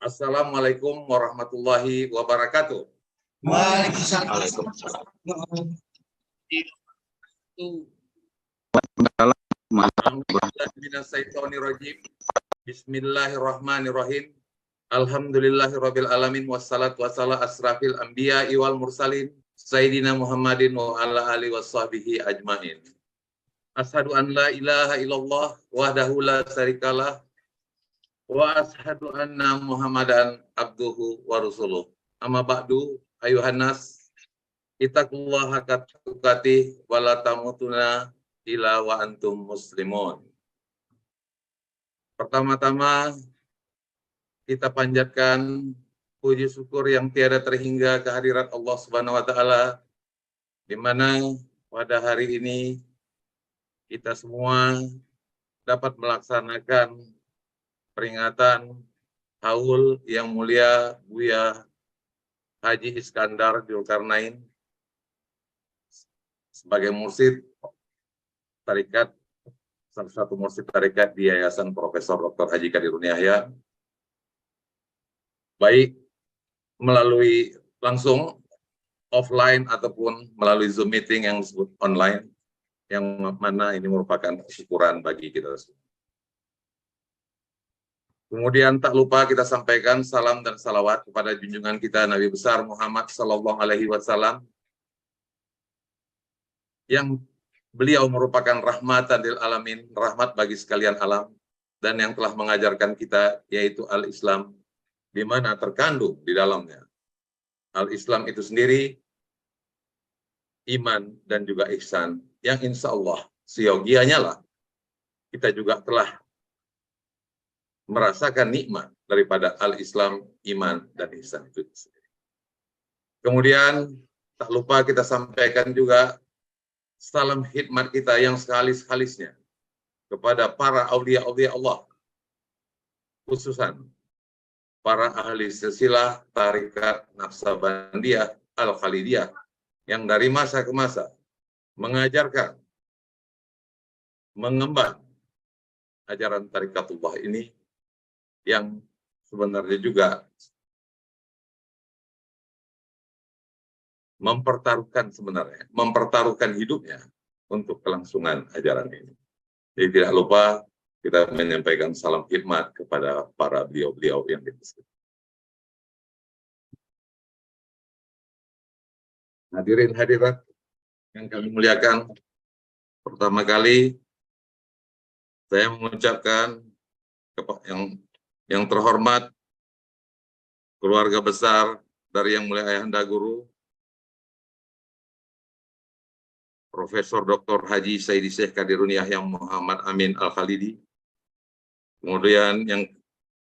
Assalamualaikum warahmatullahi wabarakatuh. Waalaikumsalam. Bismillahirrahmanirrahim. Alhamdulillahirabbil alamin wassalatu wassalamu asrafil anbiya'i wal mursalin sayyidina Muhammadin wa ala alihi washabbihi ajmain. Asyhadu an la ilaha illallah wahdahu la syarikalah wa asyhadu anna Muhammadan abduhu wa rasuluh. Amma ba'du, ayuhan nas, ittaqullaha haqqa tuqatih wa la tamutunna illa wa antum muslimun. Pertama-tama kita panjatkan puji syukur yang tiada terhingga kehadirat Allah Subhanahu wa taala, di mana pada hari ini kita semua dapat melaksanakan peringatan haul yang mulia Buya Haji Iskandar Dzulkarnain sebagai mursyid tarekat, salah satu mursyid tarekat di Yayasan Profesor Dr. Haji Qadirun Yahya, baik melalui langsung offline ataupun melalui Zoom meeting yang disebut online, yang mana ini merupakan kesyukuran bagi kita semua. Kemudian tak lupa kita sampaikan salam dan salawat kepada junjungan kita Nabi besar Muhammad Sallallahu Alaihi Wasallam, yang beliau merupakan rahmatan lil alamin, rahmat bagi sekalian alam, dan yang telah mengajarkan kita yaitu al-Islam, di mana terkandung di dalamnya al-Islam itu sendiri, iman dan juga ihsan, yang insya Allah siogianya lah kita juga telah merasakan nikmat daripada al-Islam, iman dan ihsan itu sendiri. Kemudian tak lupa kita sampaikan juga salam khidmat kita yang sekali-sekalisnya kepada para aulia-aulia Allah, khususan para ahli silsilah tarikat Naqsabandiyah Al-Khalidiyah, yang dari masa ke masa mengajarkan, mengemban ajaran tarikatullah ini, yang sebenarnya juga mempertaruhkan hidupnya untuk kelangsungan ajaran ini. Jadi tidak lupa kita menyampaikan salam khidmat kepada para beliau-beliau yang dimaksud. Hadirin hadirat yang kami muliakan, pertama kali saya mengucapkan yang terhormat keluarga besar dari Yang Mulia Ayahanda Guru Profesor Dr. Haji Sayyidi Syekh Qadirun Yahya Muhammad Amin Al-Khalidi. Kemudian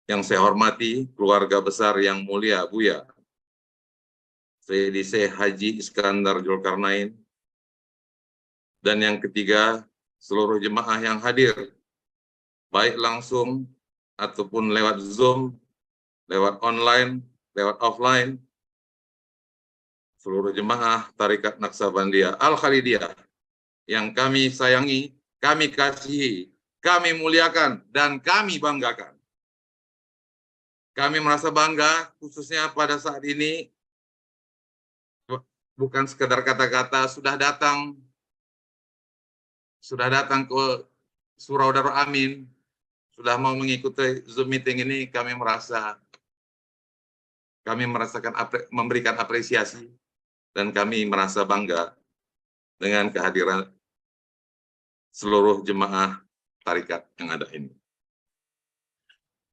yang saya hormati keluarga besar Yang Mulia Buya Sayyidi Syekh Haji Iskandar Dzulkarnain. Dan yang ketiga, seluruh jemaah yang hadir, baik langsung ataupun lewat Zoom, lewat online, lewat offline, seluruh jemaah Tarikat Naqsabandiyah Al-Khalidiyah yang kami sayangi, kami kasihi, kami muliakan, dan kami banggakan. Kami merasa bangga khususnya pada saat ini, bukan sekedar kata-kata, sudah datang ke Surau Darul Amin, sudah mau mengikuti Zoom meeting ini. Kami merasakan memberikan apresiasi, dan kami merasa bangga dengan kehadiran seluruh jemaah tarikat yang ada ini.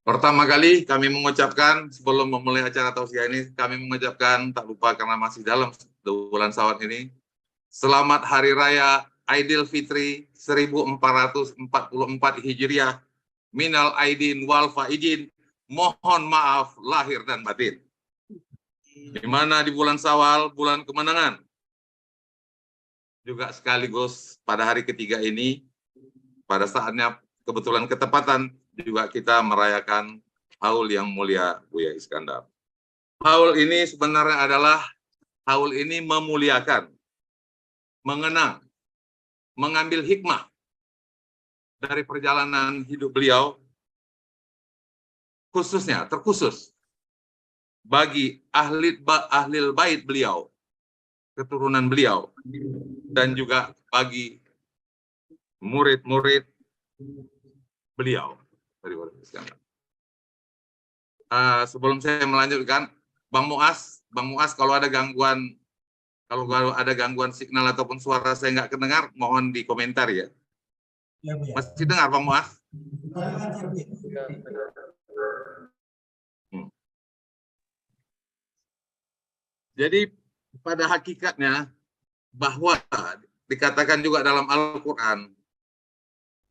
Pertama kali kami mengucapkan, sebelum memulai acara tausiah ini, kami mengucapkan, tak lupa karena masih dalam bulan Syawal ini, selamat Hari Raya Aidil Fitri 1444 Hijriah, minal aidin wal faidin, mohon maaf lahir dan batin. Di mana di bulan Syawal, bulan kemenangan, juga sekaligus pada hari ketiga ini, pada saatnya kebetulan ketepatan juga kita merayakan haul yang mulia Buya Iskandar. Haul ini sebenarnya adalah haul ini memuliakan, mengenang, mengambil hikmah dari perjalanan hidup beliau, khususnya terkhusus bagi ahli bait beliau, keturunan beliau, dan juga bagi murid-murid beliau. Sebelum saya melanjutkan, Bang Muas, kalau ada gangguan signal ataupun suara saya nggak kedengar, mohon di komentar ya. Ya, Bu, ya. Masih dengar Bang Muas? Jadi pada hakikatnya bahwa dikatakan juga dalam Al-Quran,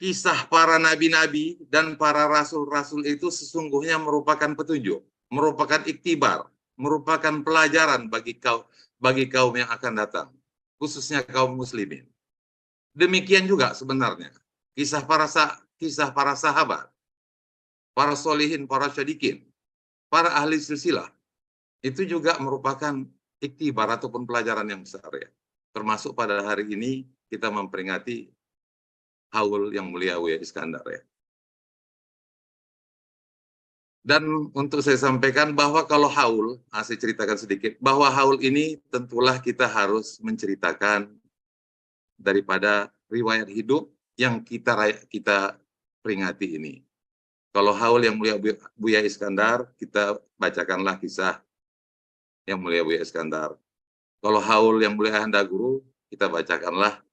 kisah para nabi-nabi dan para rasul-rasul itu sesungguhnya merupakan petunjuk, merupakan iktibar, merupakan pelajaran bagi kaum yang akan datang, khususnya kaum muslimin. Demikian juga sebenarnya kisah para sahabat, para solihin, para syadikin, para ahli silsilah, itu juga merupakan iktibar ataupun pelajaran yang besar ya. Termasuk pada hari ini kita memperingati haul yang mulia Buya Iskandar ya. Dan untuk saya sampaikan bahwa kalau haul, saya ceritakan sedikit, bahwa haul ini tentulah kita harus menceritakan daripada riwayat hidup yang kita peringati ini. Kalau haul yang mulia Buya Iskandar, kita bacakanlah kisah yang mulia Buya Iskandar. Kalau haul yang mulia Ayahanda Guru, kita bacakanlah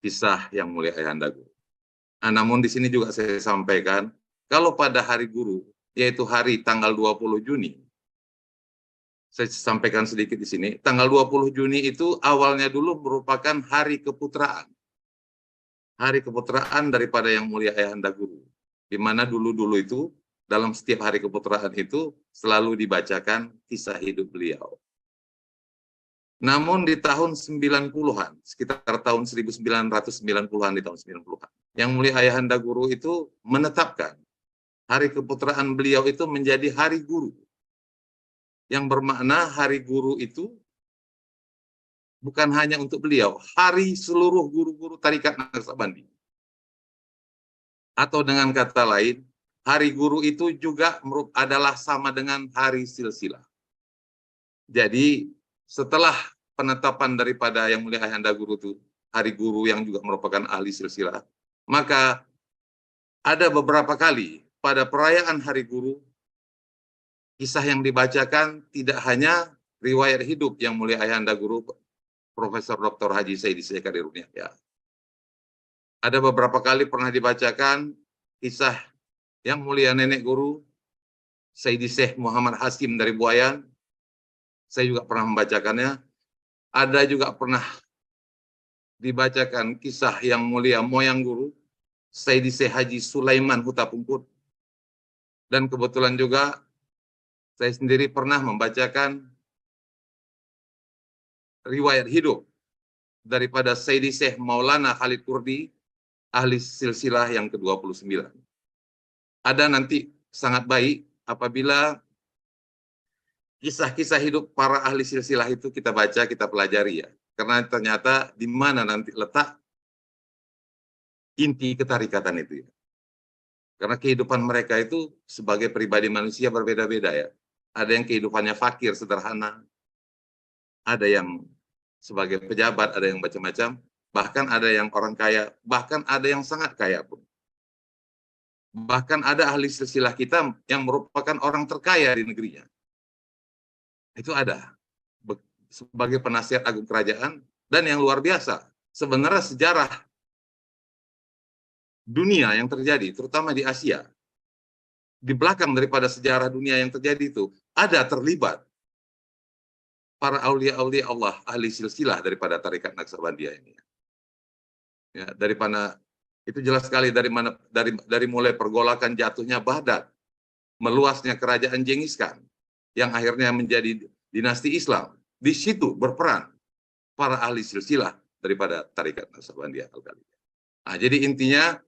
kisah yang mulia Ayahanda Guru. Namun di sini juga saya sampaikan, kalau pada hari guru, yaitu hari tanggal 20 Juni, saya sampaikan sedikit di sini, tanggal 20 Juni itu awalnya dulu merupakan hari keputraan. Hari keputraan daripada yang mulia Ayahanda Guru. Di mana dulu-dulu itu, dalam setiap hari keputraan itu, selalu dibacakan kisah hidup beliau. Namun di tahun 90-an, sekitar tahun 1990-an di tahun 90-an, yang mulia Ayahanda Guru itu menetapkan hari keputraan beliau itu menjadi hari guru. Yang bermakna hari guru itu bukan hanya untuk beliau, hari seluruh guru-guru Tarekat Naqsabandi. Atau dengan kata lain, hari guru itu juga adalah sama dengan hari silsilah. Jadi setelah penetapan daripada yang mulia Ayahanda Guru itu, hari guru yang juga merupakan ahli silsilah, maka ada beberapa kali pada perayaan hari guru, kisah yang dibacakan tidak hanya riwayat hidup yang mulia Ayahanda Guru Profesor Dr. Haji Saidi Syekh Qadirul Yahya. Ada beberapa kali pernah dibacakan kisah yang mulia nenek guru Saidi Syekh Muhammad Hasim dari Buayan. Saya juga pernah membacakannya. Ada juga pernah dibacakan kisah yang mulia moyang guru Saidi Syekh Haji Sulaiman Huta Pungkut. Dan kebetulan juga saya sendiri pernah membacakan riwayat hidup daripada Saidi Syekh Maulana Khalid Kurdi, ahli silsilah yang ke-29. Ada nanti sangat baik apabila kisah-kisah hidup para ahli silsilah itu kita baca, kita pelajari ya. Karena ternyata di mana nanti letak inti ketarikatan itu ya. Karena kehidupan mereka itu sebagai pribadi manusia berbeda-beda ya. Ada yang kehidupannya fakir, sederhana. Ada yang sebagai pejabat, ada yang macam-macam. Bahkan ada yang orang kaya, bahkan ada yang sangat kaya pun. Bahkan ada ahli silsilah kita yang merupakan orang terkaya di negerinya. Itu ada. Sebagai penasihat agung kerajaan. Dan yang luar biasa, sebenarnya sejarah dunia yang terjadi, terutama di Asia, di belakang daripada sejarah dunia yang terjadi itu, ada terlibat para aulia-aulia Allah, ahli silsilah daripada Tarekat Naqsabandiyah ini. Ya, daripada itu jelas sekali dari mulai pergolakan jatuhnya Baghdad, meluasnya kerajaan Genghis Khan, yang akhirnya menjadi dinasti Islam. Di situ berperan para ahli silsilah daripada Tarekat Naqsabandiyah Al-Ghalibiyah. Nah, jadi intinya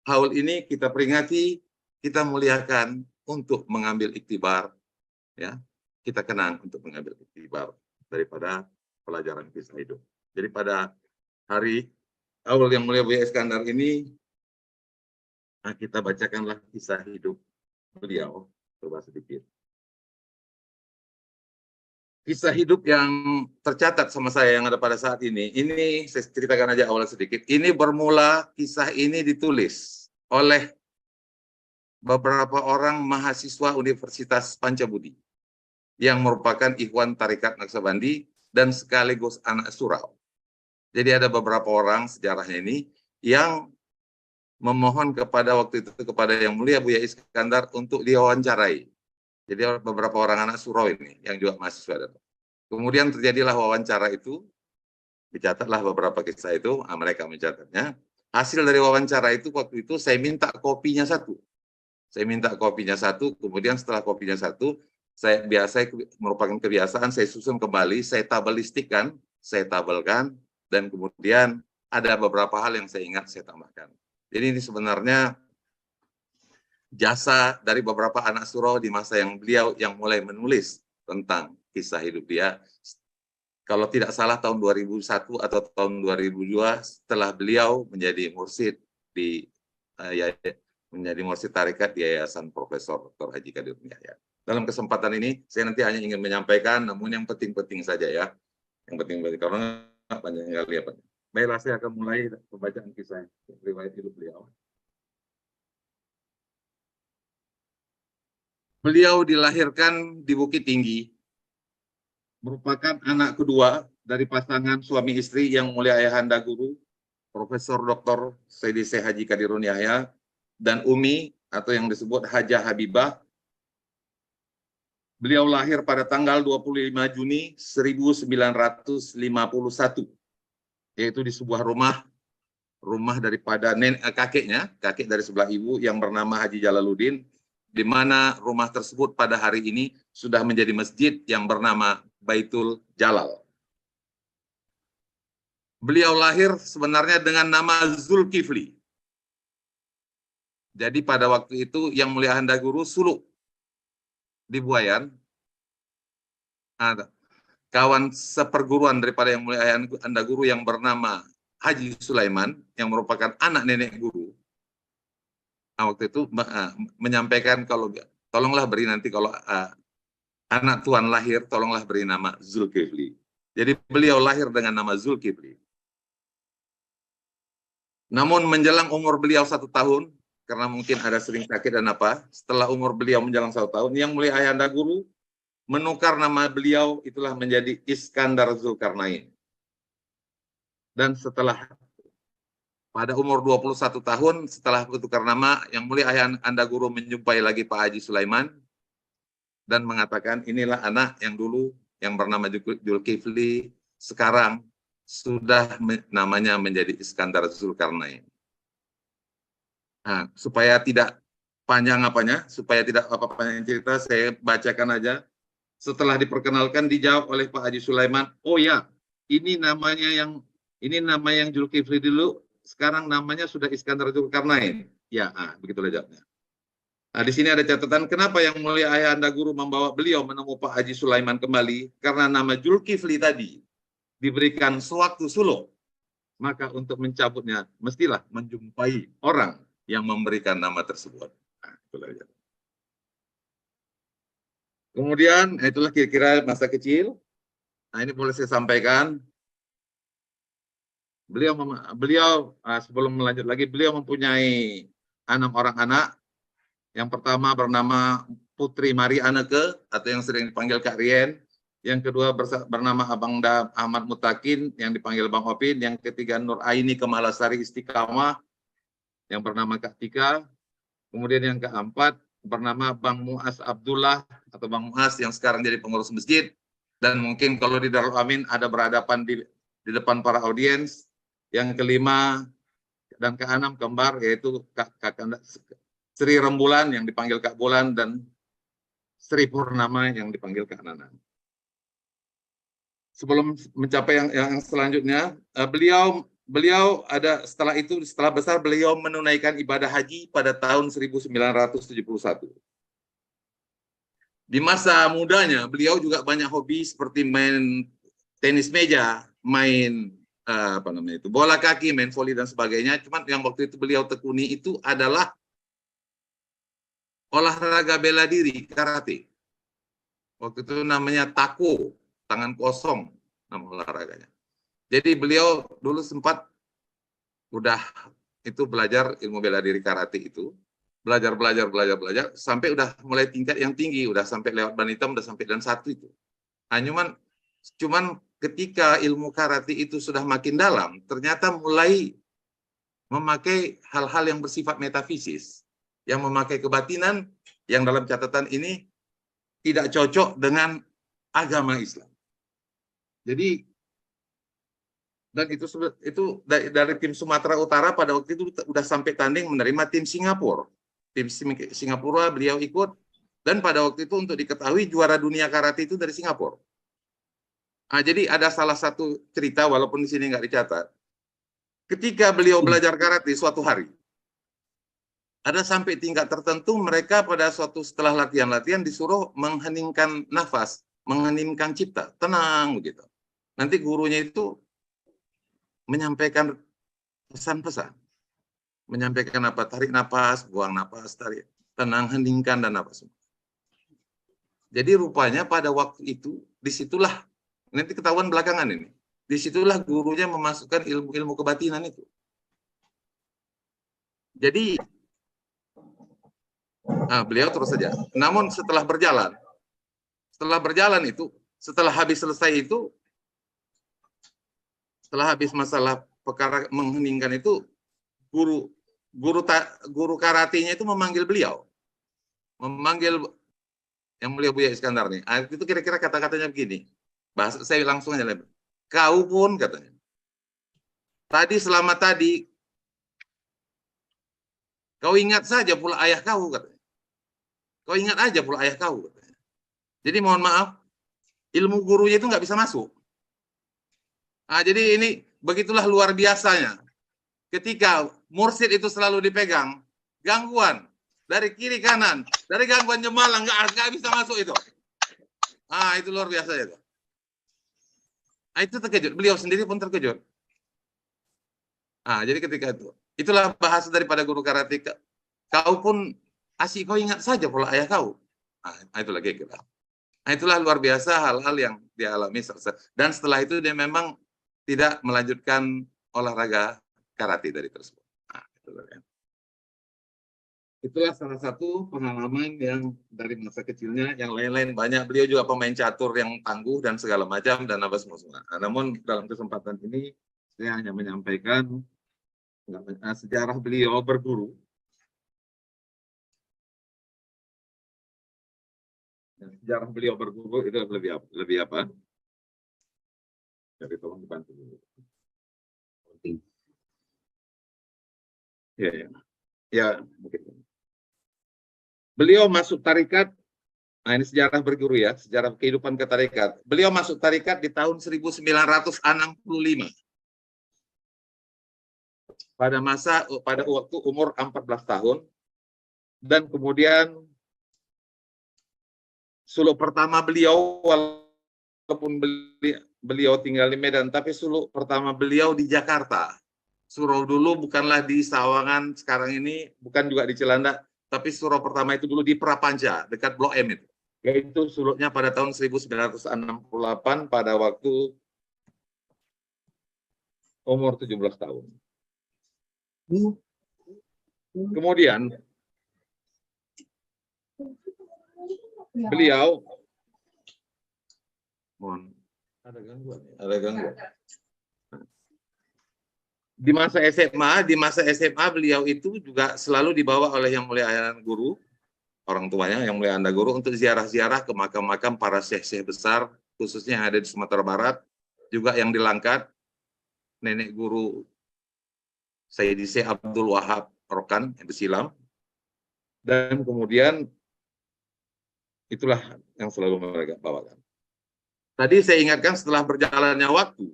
haul ini kita peringati, kita muliakan untuk mengambil iktibar, ya. Kita kenang untuk mengambil iktibar daripada pelajaran kisah hidup. Jadi pada hari haul yang mulia Buya Iskandar ini, nah kita bacakanlah kisah hidup beliau, coba sedikit. kisah hidup yang tercatat sama saya yang ada pada saat ini saya ceritakan aja awal sedikit. Ini bermula, kisah ini ditulis oleh beberapa orang mahasiswa Universitas Pancabudi yang merupakan Ikhwan Tarekat Naqsabandi dan sekaligus anak surau. Jadi ada beberapa orang sejarahnya ini yang memohon kepada waktu itu kepada Yang Mulia Buya Iskandar untuk diwawancarai. Jadi beberapa orang anak surau ini yang juga mahasiswa datang. Kemudian terjadilah wawancara itu, dicatatlah beberapa kisah itu, mereka mencatatnya. Hasil dari wawancara itu waktu itu saya minta kopinya satu. Saya minta kopinya satu, kemudian setelah kopinya satu, saya merupakan kebiasaan, saya susun kembali, saya tabelistikkan, saya tabelkan, dan kemudian ada beberapa hal yang saya ingat, saya tambahkan. Jadi ini sebenarnya jasa dari beberapa anak surau di masa yang beliau yang mulai menulis tentang kisah hidup dia. Kalau tidak salah tahun 2001 atau tahun 2002 setelah beliau menjadi mursyid menjadi mursyid tarekat di Yayasan Profesor Dr. Haji Qadir Yahya. Dalam kesempatan ini saya nanti hanya ingin menyampaikan, namun yang penting-penting saja ya. Yang penting-penting karena banyak sekali apa. Baiklah, saya akan mulai pembacaan kisah riwayat hidup beliau. Beliau dilahirkan di Bukit Tinggi, merupakan anak kedua dari pasangan suami istri Yang Mulia Ayahanda Guru, Profesor Dr. Sayyidi Syekh Haji Qadirun Yahya, dan Umi atau yang disebut Hajah Habibah. Beliau lahir pada tanggal 25 Juni 1951, yaitu di sebuah rumah daripada kakek dari sebelah ibu yang bernama Haji Jalaluddin, di mana rumah tersebut pada hari ini sudah menjadi masjid yang bernama Baitul Jalal. Beliau lahir sebenarnya dengan nama Zulkifli. Jadi pada waktu itu Yang Mulia Ayahanda Guru suluk di Buayan, ada kawan seperguruan daripada Yang Mulia Ayahanda Guru yang bernama Haji Sulaiman, yang merupakan anak nenek guru. Waktu itu menyampaikan kalau tolonglah beri nanti kalau anak tuan lahir, tolonglah beri nama Zulkifli. Jadi beliau lahir dengan nama Zulkifli. Namun menjelang umur beliau 1 tahun, karena mungkin ada sering sakit dan apa, setelah umur beliau menjelang 1 tahun, Yang Mulia Ayahanda Guru menukar nama beliau, itulah menjadi Iskandar Zulkarnain. Dan setelah pada umur 21 tahun, setelah bertukar nama, Yang Mulia Ayahanda Guru menjumpai lagi Pak Haji Sulaiman dan mengatakan, inilah anak yang dulu yang bernama Zulkifli, sekarang sudah namanya menjadi Iskandar Zulkarnain. Nah, supaya tidak panjang supaya tidak apa-apa cerita, saya bacakan aja. Setelah diperkenalkan, dijawab oleh Pak Haji Sulaiman, oh ya, ini nama yang Zulkifli dulu, sekarang namanya sudah Iskandar Zulkarnain. Ya, begitulah jawabnya. Nah, di sini ada catatan, kenapa Yang Mulia Ayahanda Guru membawa beliau menemui Pak Haji Sulaiman kembali? Karena nama Zulkifli tadi diberikan sewaktu suluk, maka untuk mencabutnya mestilah menjumpai orang yang memberikan nama tersebut. Nah, itulah aja. Kemudian, itulah kira-kira masa kecil. Nah, ini boleh saya sampaikan. Beliau sebelum melanjut lagi, beliau mempunyai 6 orang anak. Yang pertama bernama Putri Mari Aneke, atau yang sering dipanggil Kak Rien. Yang kedua bernama Abang Ahmad Mutakin, yang dipanggil Bang Opin. Yang ketiga Nur Aini Kemalasari Istiqamah, yang bernama Kak Tika. Kemudian yang keempat bernama Bang Muas Abdullah, atau Bang Muas yang sekarang jadi pengurus masjid. Dan mungkin kalau di Darul Amin ada berhadapan di depan para audiens. Yang kelima dan keenam kembar, yaitu Kakak Sri Rembulan yang dipanggil Kak Bulan, dan Sri Purnama yang dipanggil Kak Nana. Sebelum mencapai yang selanjutnya, beliau ada setelah besar beliau menunaikan ibadah haji pada tahun 1971. Di masa mudanya beliau juga banyak hobi seperti main tenis meja, main bola kaki, main voli dan sebagainya. Cuman yang waktu itu beliau tekuni itu adalah olahraga bela diri, karate. Waktu itu namanya tako tangan kosong nama olahraganya. Jadi beliau dulu sempat udah itu belajar ilmu bela diri karate itu, belajar sampai udah mulai tingkat yang tinggi, udah sampai lewat ban hitam, udah sampai dan 1 itu. Nah, cuman ketika ilmu karate itu sudah makin dalam, ternyata mulai memakai hal-hal yang bersifat metafisis, yang memakai kebatinan yang dalam catatan ini tidak cocok dengan agama Islam. Jadi dan itu dari tim Sumatera Utara pada waktu itu udah sampai tanding menerima tim Singapura. Tim Singapura beliau ikut, dan pada waktu itu untuk diketahui juara dunia karate itu dari Singapura. Nah, jadi ada salah satu cerita walaupun di sini nggak dicatat. Ketika beliau belajar karate suatu hari, ada sampai tingkat tertentu mereka pada suatu setelah latihan disuruh mengheningkan nafas, mengheningkan cipta, tenang begitu. Nanti gurunya itu menyampaikan pesan-pesan, menyampaikan apa, tarik nafas, buang nafas, tarik, tenang, heningkan, dan apa semua. Jadi rupanya pada waktu itu, disitulah, nanti ketahuan belakangan ini, disitulah gurunya memasukkan ilmu-ilmu kebatinan itu. Jadi, beliau terus saja. Namun setelah berjalan itu, setelah habis selesai itu, setelah habis masalah perkara mengheningkan itu, guru karatenya itu memanggil beliau, memanggil yang mulia Buya Iskandar nih. Itu kira-kira kata-katanya begini, bahasa saya langsung aja, kau pun katanya, selama tadi kau ingat saja pula ayah kau katanya, kau ingat aja pula ayah kau katanya. Jadi mohon maaf, ilmu gurunya itu nggak bisa masuk. Jadi ini begitulah luar biasanya. Ketika mursyid itu selalu dipegang, gangguan dari kiri kanan, dari gangguan jemalang nggak bisa masuk itu. Itu luar biasa itu. Itu terkejut, beliau sendiri pun terkejut. Jadi ketika itulah bahasa daripada guru karate. Kau pun asik, kau ingat saja pola ayah kau. Itulah kira-kira. Itulah luar biasa hal-hal yang dialami. Dan setelah itu dia memang tidak melanjutkan olahraga karate dari tersebut. Itulah salah satu pengalaman yang dari masa kecilnya. Yang lain-lain banyak. Beliau juga pemain catur yang tangguh dan segala macam dan apa semua. Namun dalam kesempatan ini saya hanya menyampaikan sejarah beliau berguru. Sejarah beliau berguru itu lebih apa? Jadi tolong dibantu dulu. Ya, mungkin. Beliau masuk tarikat. Ini sejarah berguru ya, sejarah kehidupan ke tarikat. Beliau masuk tarikat di tahun 1965. Pada waktu umur 14 tahun. Dan kemudian suluk pertama beliau, walaupun beliau tinggal di Medan, tapi suluk pertama beliau di Jakarta. Surau dulu bukanlah di Sawangan sekarang ini, bukan juga di Cilandak, tapi surau pertama itu dulu di Prapanca, dekat Blok M itu. Yaitu suluknya pada tahun 1968 pada waktu umur 17 tahun. Kemudian beliau ada gangguan. Di masa SMA beliau itu juga selalu dibawa oleh yang mulia ayah guru, orang tuanya yang mulia anda guru, untuk ziarah-ziarah ke makam-makam para syekh-syekh besar, khususnya yang ada di Sumatera Barat, juga yang di Langkat, nenek guru Sayyidi Syekh Abdul Wahab Rokan yang bersilam, dan kemudian itulah yang selalu mereka bawakan. Tadi saya ingatkan setelah berjalannya waktu,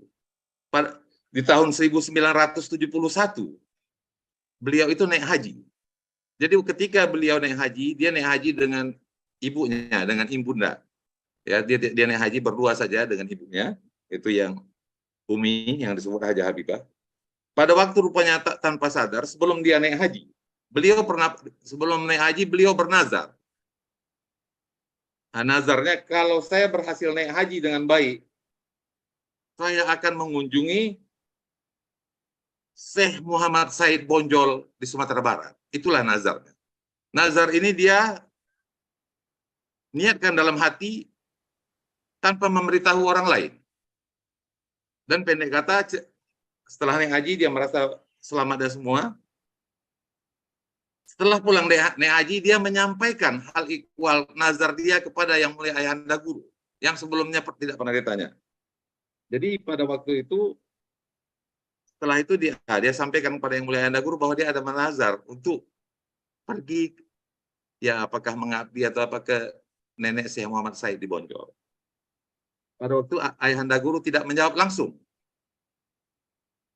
di tahun 1971, beliau itu naik haji. Jadi ketika beliau naik haji, dia naik haji dengan ibunya, dengan ibunda. Ya, dia naik haji berdua saja dengan ibunya, itu yang Umi, yang disebut Haji Habibah. Pada waktu rupanya tanpa sadar, sebelum dia naik haji, beliau bernazar. Nah, nazarnya kalau saya berhasil naik haji dengan baik, saya akan mengunjungi Syekh Muhammad Said Bonjol di Sumatera Barat. Itulah nazarnya. Nazar ini dia niatkan dalam hati tanpa memberitahu orang lain. Dan pendek kata, setelah naik haji dia merasa selamat dan semua. Setelah pulang naik haji, dia menyampaikan hal ikhwal nazar dia kepada yang mulia ayahanda guru, yang sebelumnya tidak pernah ditanya. Jadi pada waktu itu, setelah itu dia sampaikan kepada yang mulia ayahanda guru bahwa dia ada menazar untuk pergi, ya apakah mengabdi atau apa ke nenek Syekh Muhammad Said di Bonjol. Pada waktu ayahanda guru tidak menjawab langsung.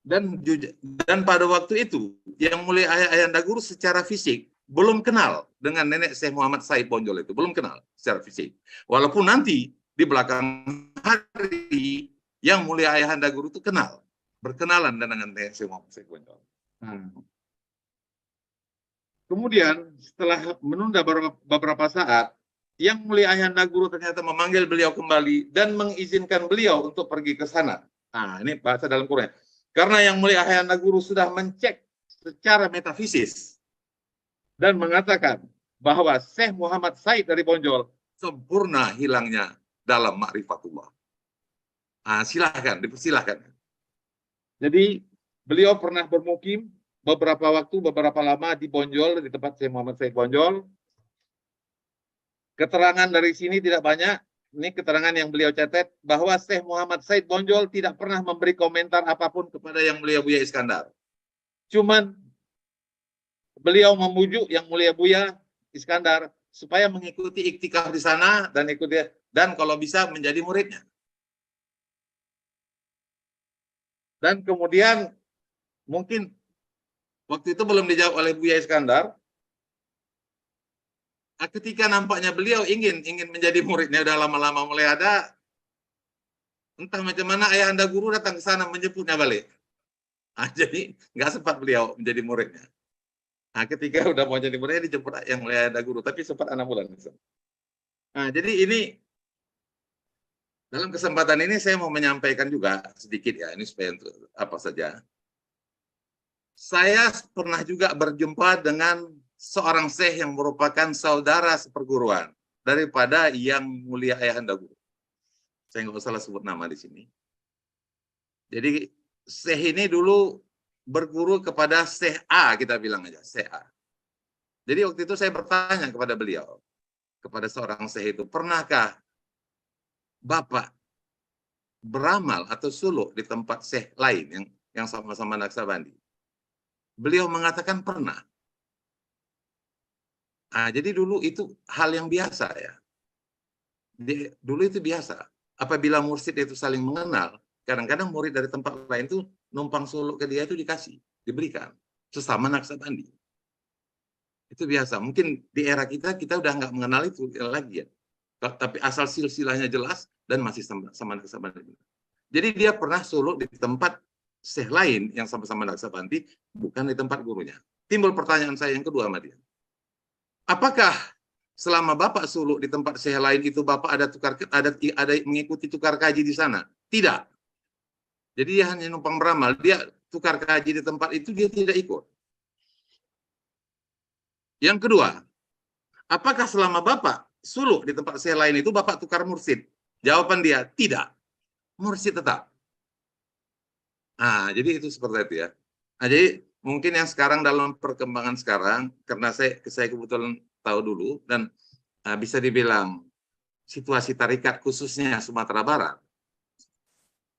Dan pada waktu itu, yang mulia ayahanda guru secara fisik belum kenal dengan nenek Syekh Muhammad Said Bonjol itu, belum kenal secara fisik. Walaupun nanti di belakang hari yang mulia ayahanda guru itu kenal, berkenalan dengan nenek Syekh Muhammad Said Bonjol. Kemudian setelah menunda beberapa saat, yang mulia ayahanda guru ternyata memanggil beliau kembali dan mengizinkan beliau untuk pergi ke sana. Nah, ini bahasa dalam Quran. Karena yang mulia ayahanda guru sudah mencek secara metafisis dan mengatakan bahwa Syekh Muhammad Said dari Bonjol sempurna hilangnya dalam ma'rifatullah. Nah, silahkan, dipersilahkan. Jadi beliau pernah bermukim beberapa waktu, beberapa lama di Bonjol, di tempat Syekh Muhammad Said Bonjol. Keterangan dari sini tidak banyak. Ini keterangan yang beliau catat bahwa Syekh Muhammad Said Bonjol tidak pernah memberi komentar apapun kepada yang mulia Buya Iskandar. Cuman beliau memujuk yang mulia Buya Iskandar supaya mengikuti iktikaf di sana dan kalau bisa menjadi muridnya. Dan kemudian mungkin waktu itu belum dijawab oleh Buya Iskandar. Ketika nampaknya beliau ingin menjadi muridnya, udah lama-lama mulai ada, entah macam mana ayahanda guru datang ke sana menjemputnya balik. Jadi nggak sempat beliau menjadi muridnya. Nah, ketika udah mau jadi muridnya dijemput yang mulai ayahanda guru, tapi sempat 6 bulan. Nah, jadi ini dalam kesempatan ini saya mau menyampaikan juga sedikit ya, ini supaya untuk apa saja. Saya pernah juga berjumpa dengan seorang syekh yang merupakan saudara seperguruan daripada yang mulia ayahanda guru. Saya nggak salah sebut nama di sini. Jadi syekh ini dulu berguru kepada Syekh A, kita bilang aja, Syekh A. Jadi waktu itu saya bertanya kepada beliau, kepada seorang syekh itu, pernahkah Bapak beramal atau suluk di tempat syekh lain yang sama-sama Naksabandi? Beliau mengatakan pernah. Nah, jadi dulu itu hal yang biasa ya. Dulu itu biasa. Apabila mursyid itu saling mengenal, kadang-kadang murid dari tempat lain itu numpang suluk ke dia itu dikasih, diberikan. Sesama Naksabandi. Itu biasa. Mungkin di era kita udah nggak mengenal itu lagi ya. Tapi asal silsilahnya jelas dan masih sama Naksabandi. Jadi dia pernah suluk di tempat syekh lain yang sama-sama Naksabandi, bukan di tempat gurunya. Timbul pertanyaan saya yang kedua sama dia. Apakah selama Bapak suluk di tempat syekh lain itu Bapak ada mengikuti tukar kaji di sana? Tidak. Jadi dia hanya numpang beramal. Dia tukar kaji di tempat itu dia tidak ikut. Yang kedua, apakah selama Bapak suluk di tempat syekh lain itu Bapak tukar mursyid? Jawaban dia, tidak. Mursyid tetap. Nah, jadi itu seperti itu ya. Nah, jadi mungkin yang sekarang dalam perkembangan sekarang, karena saya kebetulan tahu dulu, dan bisa dibilang situasi tarikat khususnya Sumatera Barat,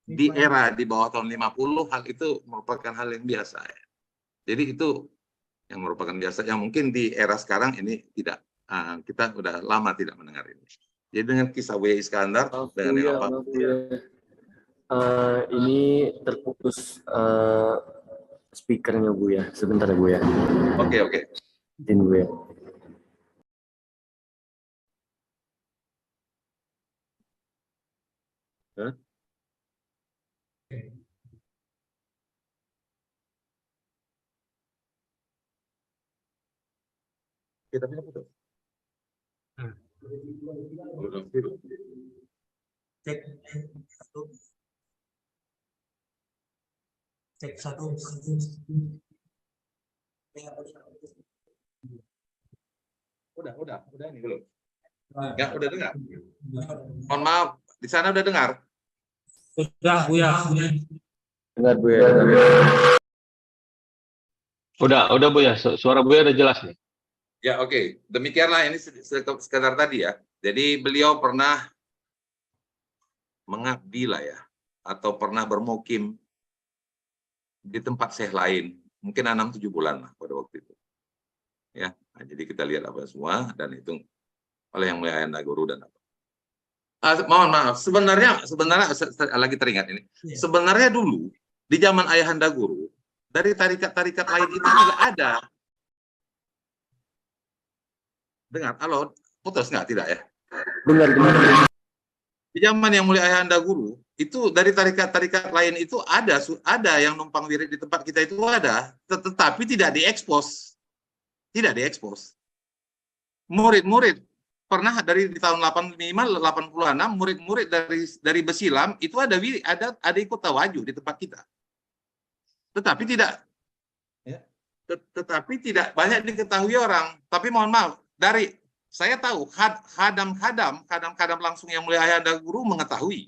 di era di bawah tahun 50, hal itu merupakan hal yang biasa. Ya. Jadi itu yang merupakan biasa, yang mungkin di era sekarang ini tidak. Kita udah lama tidak mendengar ini. Jadi dengan kisah Buya Iskandar, dengan yang apa? Ini terputus speakernya Bu ya. Sebentar ya Bu ya. Oke. Izin Bu ya. Huh? Kita punya foto. Cek satu. Cek satu. Udah ini belum? Ya, udah dengar. Mohon maaf, di sana udah dengar? Sudah, Buya. Dengar Buya. Udah Bu ya, suara Bu ya udah jelas nih. Ya, oke. Demikianlah ini sekedar tadi ya. Jadi beliau pernah mengabdi lah ya, atau pernah bermukim di tempat syekh lain, mungkin 6-7 bulan lah pada waktu itu. Ya, nah, jadi kita lihat apa semua dan itu oleh Yang Mulia Ayahanda Guru dan apa. Mohon maaf, sebenarnya lagi teringat ini. Sebenarnya dulu di zaman Ayahanda Guru dari tarikat-tarikat lain itu juga ada. Dengar, halo, putus nggak? Tidak ya? Dengar. Di zaman Yang Mulia Ayahanda Guru itu dari tarikat-tarikat lain itu ada yang numpang wirid di tempat kita itu ada, tetapi tidak diekspos. Tidak diekspos. Murid-murid pernah dari di tahun 86 murid-murid dari Besilam itu ada ikut tawaju di tempat kita. Tetapi tidak banyak diketahui orang. Tapi mohon maaf, saya tahu kadang-kadang langsung Yang Mulia Ayahanda Guru mengetahui.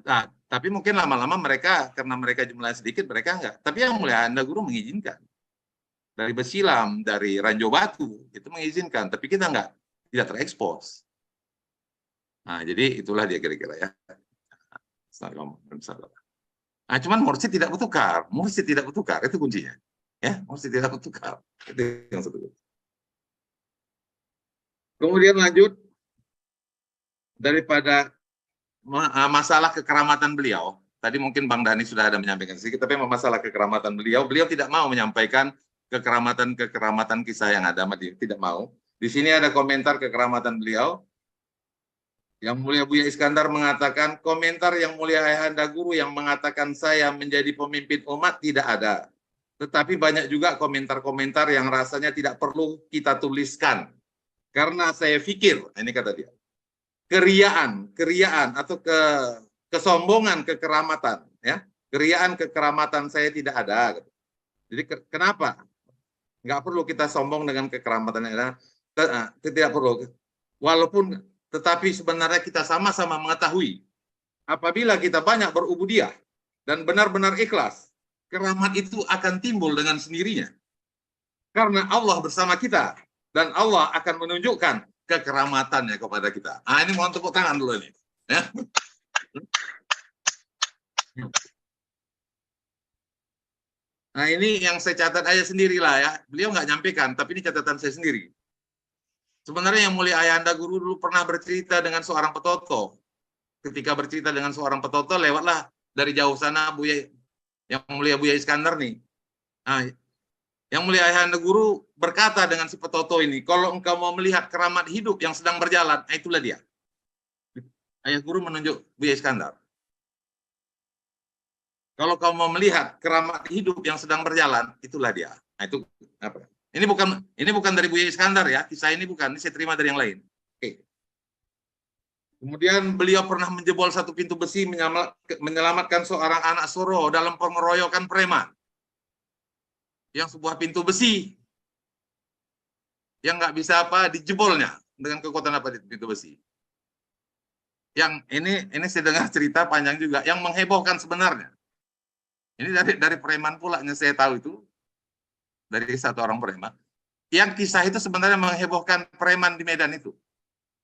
Nah, tapi mungkin lama-lama mereka karena mereka jumlahnya sedikit mereka enggak. Tapi Yang Mulia Ayahanda Guru mengizinkan. Dari Besilam, dari Ranjau Batu itu mengizinkan, tapi kita tidak terekspos. Nah, jadi itulah dia kira-kira ya. Nah, cuman mursyid tidak bertukar, itu kuncinya. Ya, mursyid tidak bertukar. Itu yang satu. Kemudian lanjut daripada masalah kekeramatan beliau. Tadi mungkin Bang Dhani sudah ada menyampaikan sedikit, tapi masalah kekeramatan beliau tidak mau menyampaikan kekeramatan kisah yang ada, tidak mau. Di sini ada komentar kekeramatan beliau. Yang Mulia Buya Iskandar mengatakan, komentar Yang Mulia Ayahanda Guru yang mengatakan saya menjadi pemimpin umat tidak ada. Tetapi banyak juga komentar-komentar yang rasanya tidak perlu kita tuliskan. Karena saya pikir, ini kata dia, keriaan atau kesombongan kekeramatan, ya, keriaan kekeramatan saya tidak ada. Jadi kenapa? Nggak perlu kita sombong dengan kekeramatannya, tidak perlu. Tetapi sebenarnya kita sama-sama mengetahui, apabila kita banyak berubudiyah dan benar-benar ikhlas, keramat itu akan timbul dengan sendirinya. Karena Allah bersama kita, dan Allah akan menunjukkan kekeramatannya kepada kita. Ini mohon tepuk tangan dulu ini. Ya. Nah, ini yang saya catat aja sendirilah ya. Beliau nggak nyampaikan, tapi ini catatan saya sendiri. Sebenarnya Yang Mulia Ayahanda Guru dulu pernah bercerita dengan seorang petoto. Ketika bercerita dengan seorang petoto, lewatlah dari jauh sana Yang Mulia Buya Iskandar nih. Nah, Yang Mulia Ayahanda Guru berkata dengan si petoto ini, kalau engkau mau melihat keramat hidup yang sedang berjalan, itulah dia. Ayah Guru menunjuk Buya Iskandar. Kalau kau mau melihat keramat hidup yang sedang berjalan, itulah dia. Nah, itu apa? Ini bukan dari Buya Iskandar ya. Kisah ini bukan, ini saya terima dari yang lain. Oke. Kemudian beliau pernah menjebol satu pintu besi menyelamatkan seorang anak Soro dalam pengeroyokan preman. Yang sebuah pintu besi yang nggak bisa dijebolnya dengan kekuatan pintu besi. Yang ini saya dengar cerita panjang juga yang menghebohkan sebenarnya. Ini dari preman pula yang saya tahu itu, dari satu orang preman. Yang kisah itu sebenarnya menghebohkan preman di Medan itu.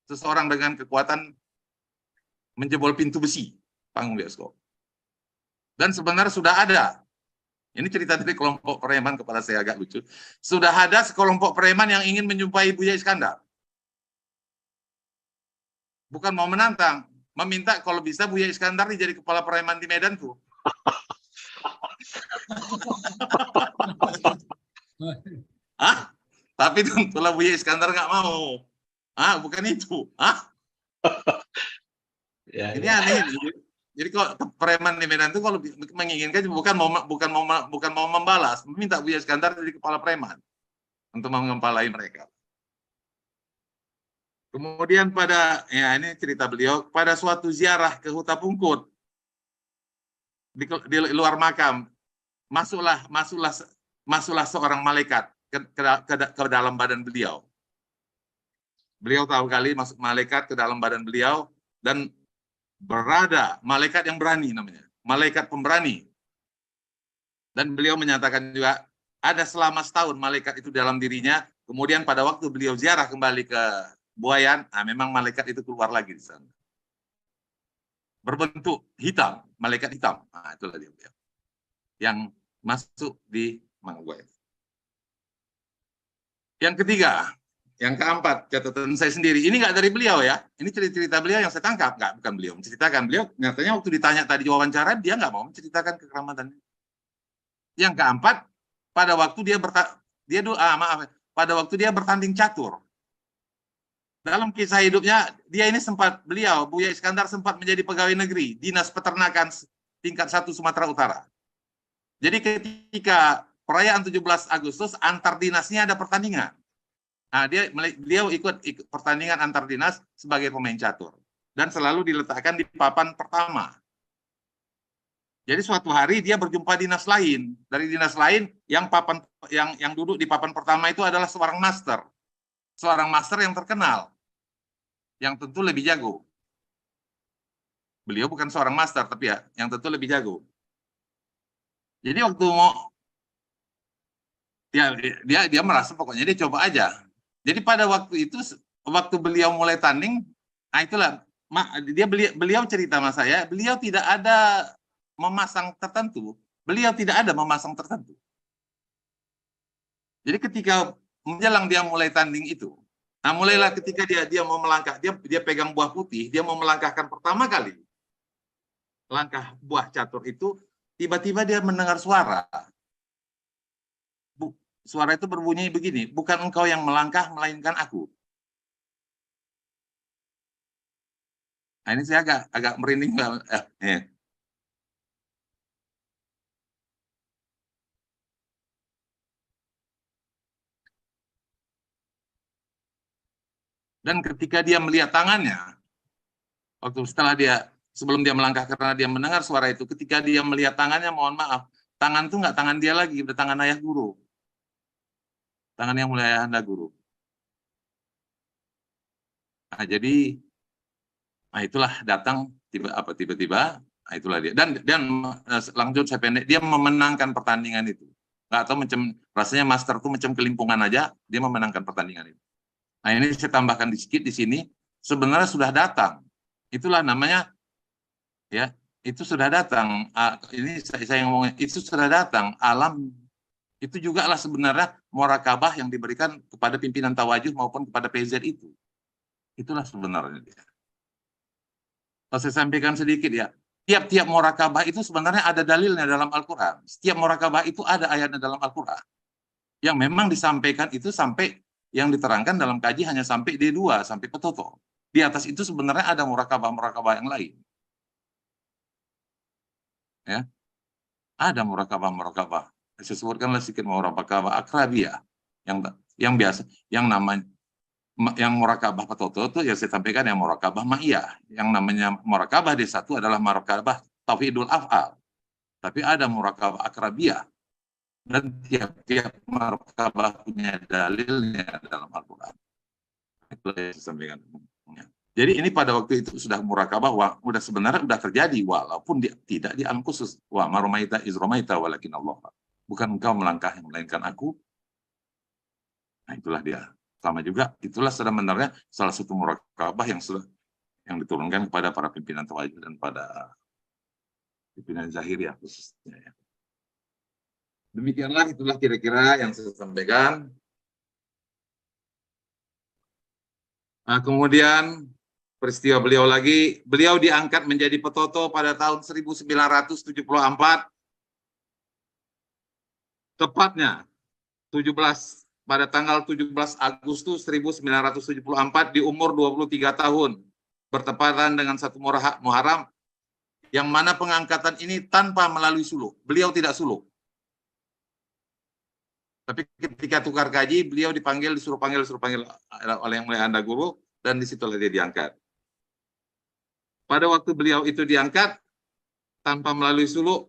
Seseorang dengan kekuatan menjebol pintu besi panggung bioskop. Dan sebenarnya sudah ada. Ini cerita dari kelompok preman, kepala saya agak lucu. Sudah ada sekelompok preman yang ingin menjumpai Buya Iskandar. Bukan mau menantang, meminta kalau bisa Buya Iskandar jadi kepala preman di Medan tuh. Tapi tentulah Buya Iskandar nggak mau. Bukan itu. Ini aneh. Jadi kok preman di Medan itu kalau menginginkan bukan mau membalas, meminta Buya Iskandar jadi kepala preman untuk mengempalai mereka. Kemudian ya ini cerita beliau, pada suatu ziarah ke Huta Pungkut, di luar makam, masuklah seorang malaikat ke dalam badan beliau. Beliau tahu kali masuk malaikat ke dalam badan beliau, dan berada malaikat yang berani namanya, malaikat pemberani. Dan beliau menyatakan juga, ada selama setahun malaikat itu dalam dirinya, kemudian pada waktu beliau ziarah kembali ke Buayan, memang malaikat itu keluar lagi di sana. Berbentuk hitam, malaikat hitam. Nah, itulah dia yang masuk di Manggabuayan. Yang ketiga, yang keempat, catatan saya sendiri. Ini nggak dari beliau ya. Ini cerita beliau yang saya tangkap. Bukan beliau menceritakan. Beliau nyatanya waktu ditanya tadi wawancara, dia nggak mau menceritakan kekeramatannya. Yang keempat, pada waktu pada waktu dia bertanding catur. Dalam kisah hidupnya, Buya Iskandar sempat menjadi pegawai negeri, Dinas Peternakan tingkat 1 Sumatera Utara. Jadi ketika perayaan 17 Agustus, antar dinasnya ada pertandingan. Nah, beliau ikut pertandingan antar dinas sebagai pemain catur. Dan selalu diletakkan di papan pertama. Jadi suatu hari dia berjumpa dinas lain. Dari dinas lain, yang duduk di papan pertama itu adalah seorang master. Seorang master yang terkenal. Yang tentu lebih jago. Beliau bukan seorang master, tapi ya, yang tentu lebih jago. Jadi waktu dia merasa pokoknya dia coba aja. Jadi pada waktu itu, waktu beliau mulai tanding, nah itulah, beliau cerita sama saya, beliau tidak ada memasang tertentu. Jadi ketika menjelang dia mulai tanding itu, nah mulailah ketika dia mau melangkah, dia pegang buah putih, dia mau melangkahkan pertama kali langkah buah catur itu, tiba-tiba dia mendengar suara. Suara itu berbunyi begini, bukan engkau yang melangkah, melainkan aku. Nah ini saya agak merinding. Dan ketika dia melihat tangannya, sebelum dia melangkah karena dia mendengar suara itu, ketika dia melihat tangannya, mohon maaf, tangan itu nggak tangan dia lagi, udah tangan ayah guru. Tangan yang mulia ayahanda guru. Nah, jadi, itulah datang tiba-tiba, nah itulah dia. Dan langsung saya pendek, dia memenangkan pertandingan itu. Nggak tahu rasanya master itu macam kelimpungan aja, dia memenangkan pertandingan itu. Nah ini saya tambahkan sedikit di sini, sebenarnya sudah datang. Itulah namanya, ya, itu sudah datang. Ini saya ngomongnya, itu sudah datang. Alam itu juga lah sebenarnya murakabah yang diberikan kepada pimpinan Tawajuh maupun kepada PZ itu. Itulah sebenarnya dia. Kalau saya sampaikan sedikit ya, tiap-tiap murakabah itu sebenarnya ada dalilnya dalam Al-Quran. Setiap murakabah itu ada ayatnya dalam Al-Quran. Yang memang disampaikan itu sampai yang diterangkan dalam kaji hanya sampai D2, sampai petoto. Di atas itu sebenarnya ada murakabah-murakabah yang lain. Ya, ada murakabah-murakabah. Saya sebutkanlah sedikit murakabah akrabiyah yang biasa, yang namanya yang murakabah petoto itu ya saya sampaikan yang murakabah ma'iyah. Yang namanya murakabah di satu adalah murakabah tauhidul af'al. Tapi ada murakabah akrabiyah. Dan tiap-tiap murakabah punya dalilnya dalam Al-Quran. Itu yang saya sampaikan. Jadi ini pada waktu itu sudah murakabah, sebenarnya sudah terjadi, walaupun tidak di alam khusus. Wa marumaita izromaita walakin Allah. Bukan engkau melangkah, melainkan aku. Nah itulah dia. Sama juga, itulah sebenarnya salah satu murakabah yang diturunkan kepada para pimpinan Tawajuh dan pada pimpinan Zahiriyah khususnya. Ya. Demikianlah, itulah kira-kira yang saya sampaikan. Nah, kemudian peristiwa beliau diangkat menjadi petoto pada tahun 1974, tepatnya pada tanggal 17 Agustus 1974 di umur 23 tahun, bertepatan dengan 1 Muharram, yang mana pengangkatan ini tanpa melalui suluk. Beliau tidak suluk. Tapi ketika tukar kaji, beliau disuruh panggil oleh yang mulia anda guru. dan disitulah dia diangkat. Pada waktu beliau itu diangkat, tanpa melalui suluk,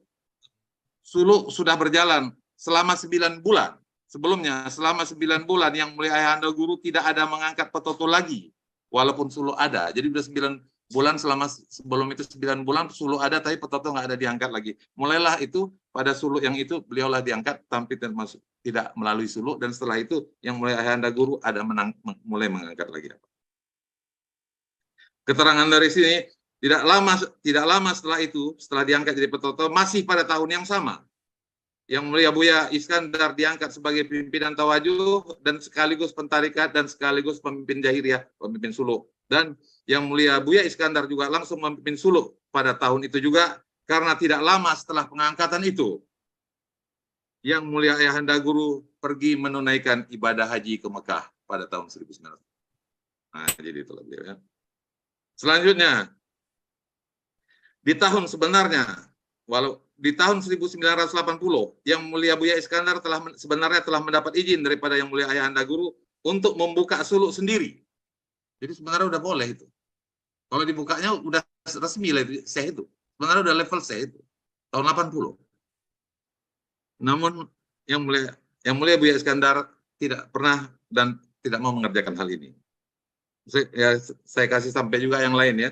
suluk sudah berjalan selama 9 bulan. Sebelumnya, selama 9 bulan yang mulia Ayahanda Guru tidak ada mengangkat petoto lagi, walaupun suluk ada. Jadi sudah 9 bulan, selama sebelum itu 9 bulan suluk ada, tapi petoto nggak ada diangkat lagi. Mulailah itu, pada suluk yang itu, beliaulah diangkat, tapi termasuk tidak melalui suluk, dan setelah itu yang mulia Ayahanda Guru ada mulai mengangkat lagi. Keterangan dari sini, tidak lama setelah itu, setelah diangkat jadi petoto, masih pada tahun yang sama, yang mulia Buya Iskandar diangkat sebagai pimpinan tawajuh dan sekaligus pentarikat dan sekaligus pemimpin jahiriyah, pemimpin suluk. Dan yang mulia Buya Iskandar juga langsung memimpin suluk pada tahun itu juga, karena tidak lama setelah pengangkatan itu, yang mulia Ayahanda Guru pergi menunaikan ibadah haji ke Mekah pada tahun 1900. Nah, jadi itulah beliau ya. Selanjutnya, di tahun sebenarnya, di tahun 1980, yang mulia Buya Iskandar sebenarnya telah mendapat izin daripada yang mulia Ayahanda Guru untuk membuka suluk sendiri. Jadi sebenarnya udah boleh itu. Kalau dibukanya udah resmi lah itu, saya itu. Sebenarnya udah level saya itu. Tahun 80. Namun yang mulia Buya Iskandar tidak pernah dan tidak mau mengerjakan hal ini. Saya kasih sampai juga yang lain ya.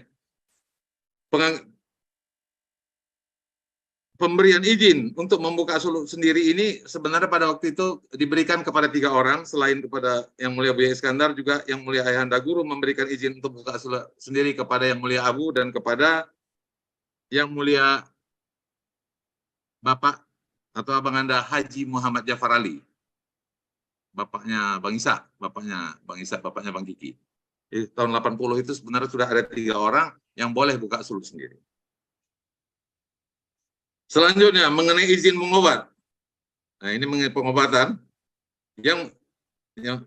Pemberian izin untuk membuka suluk sendiri ini sebenarnya pada waktu itu diberikan kepada 3 orang, selain kepada yang mulia Buya Iskandar, juga yang mulia Ayahanda Guru memberikan izin untuk buka suluk sendiri kepada yang mulia Abu dan kepada yang mulia Bapak atau Abang Anda Haji Muhammad Jafar Ali, bapaknya Bang Isa, bapaknya Bang Kiki. Jadi, tahun 80 itu sebenarnya sudah ada 3 orang yang boleh buka suluk sendiri. Selanjutnya, mengenai izin mengobat. Nah, ini mengenai pengobatan. Yang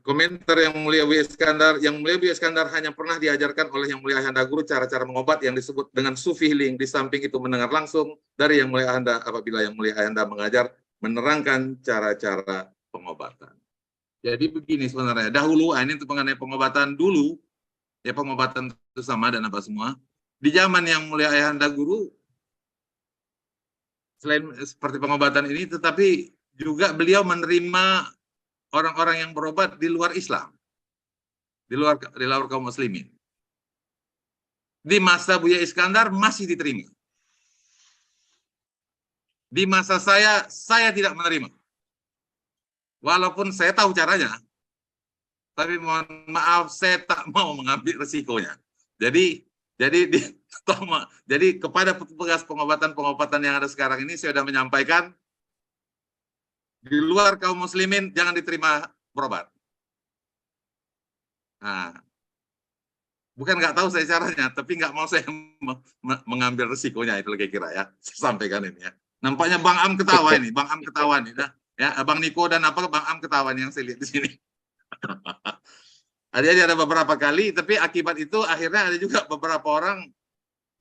komentar yang mulia Buya Iskandar hanya pernah diajarkan oleh yang mulia Ayahanda Guru cara-cara mengobat yang disebut dengan sufi healing. Di samping itu mendengar langsung dari yang mulia Ayahanda apabila yang mulia Ayahanda mengajar, menerangkan cara-cara pengobatan. Jadi begini sebenarnya, dahulu, ini untuk mengenai pengobatan dulu, ya pengobatan itu sama dan apa semua. Di zaman yang mulia Ayahanda Guru, selain seperti pengobatan ini, tetapi juga beliau menerima orang-orang yang berobat di luar Islam, di luar kaum muslimin. Di masa Buya Iskandar masih diterima. Di masa saya tidak menerima. Walaupun saya tahu caranya, tapi mohon maaf, saya tak mau mengambil resikonya. Jadi kepada petugas pengobatan yang ada sekarang ini, saya sudah menyampaikan, di luar kaum muslimin jangan diterima berobat. Nah, bukan nggak tahu saya caranya, tapi nggak mau saya mengambil resikonya, itu kira-kira ya. Saya sampaikan ini ya. Nampaknya Bang Am ketawa ini, Bang Am ketawa nih, ya, Bang Niko dan Bang Am ketawa nih yang saya lihat di sini. Ada beberapa kali, tapi akibat itu akhirnya ada juga beberapa orang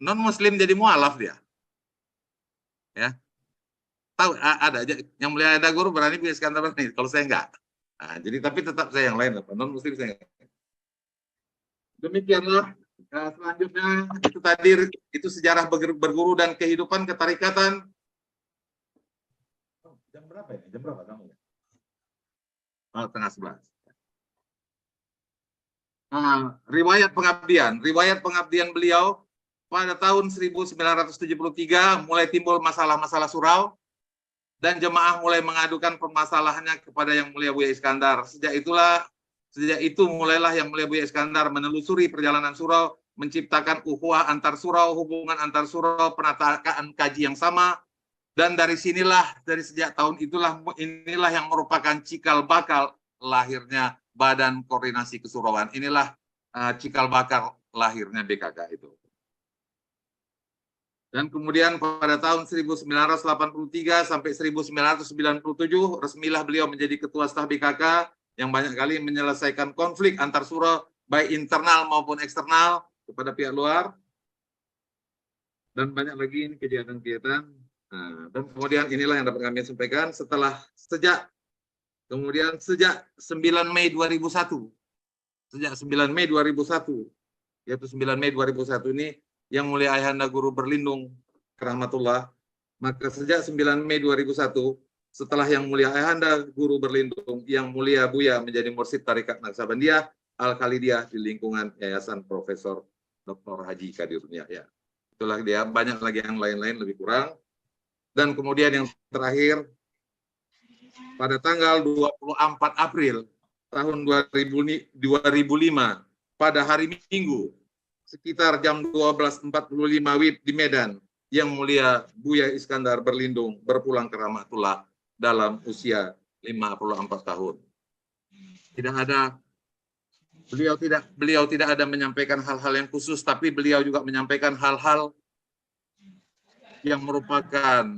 non Muslim jadi mualaf dia, ya. Tahu ada aja yang mulia Ayahanda Guru berani Buya Iskandar berani, kalau saya enggak. Nah, jadi tapi tetap saya yang lain, non Muslim saya enggak. Demikianlah. Nah, selanjutnya itu tadi itu sejarah berguru dan kehidupan ketarikatan. Jam berapa ya? Jam berapa kamu? Oh, 10:30. Riwayat pengabdian beliau pada tahun 1973 mulai timbul masalah-masalah surau dan jemaah mulai mengadukan permasalahannya kepada yang mulia Buya Iskandar. Sejak itu mulailah yang mulia Buya Iskandar menelusuri perjalanan surau, menciptakan ukhuwah antar surau, hubungan antar surau, penataan kaji yang sama, dan dari sejak tahun inilah yang merupakan cikal bakal lahirnya Badan Koordinasi Kesurauan. Inilah cikal bakal lahirnya BKK itu. Dan kemudian pada tahun 1983 sampai 1997 resmilah beliau menjadi ketua staf BKK yang banyak kali menyelesaikan konflik antar surau baik internal maupun eksternal kepada pihak luar. Dan banyak lagi ini kegiatan-kegiatan. Dan kemudian inilah yang dapat kami sampaikan sejak 9 Mei 2001 sejak 9 Mei 2001, yaitu 9 Mei 2001 ini Yang Mulia Ayahanda Guru Berlindung rahmatullah, maka sejak 9 Mei 2001 setelah Yang Mulia Ayahanda Guru Berlindung, Yang Mulia Buya menjadi mursyid Tarekat Naqsabandiyah Al-Khalidiyah di lingkungan Yayasan Profesor Dr. Haji Kadirudin Yahya. Itulah dia, banyak lagi yang lain-lain lebih kurang. Dan kemudian yang terakhir, pada tanggal 24 April tahun 2005, pada hari Minggu, sekitar jam 12.45 WIB di Medan, Yang Mulia Buya Iskandar Berlindung berpulang ke rahmatullah dalam usia 54 tahun. Beliau tidak ada menyampaikan hal-hal yang khusus, tapi beliau juga menyampaikan hal-hal yang merupakan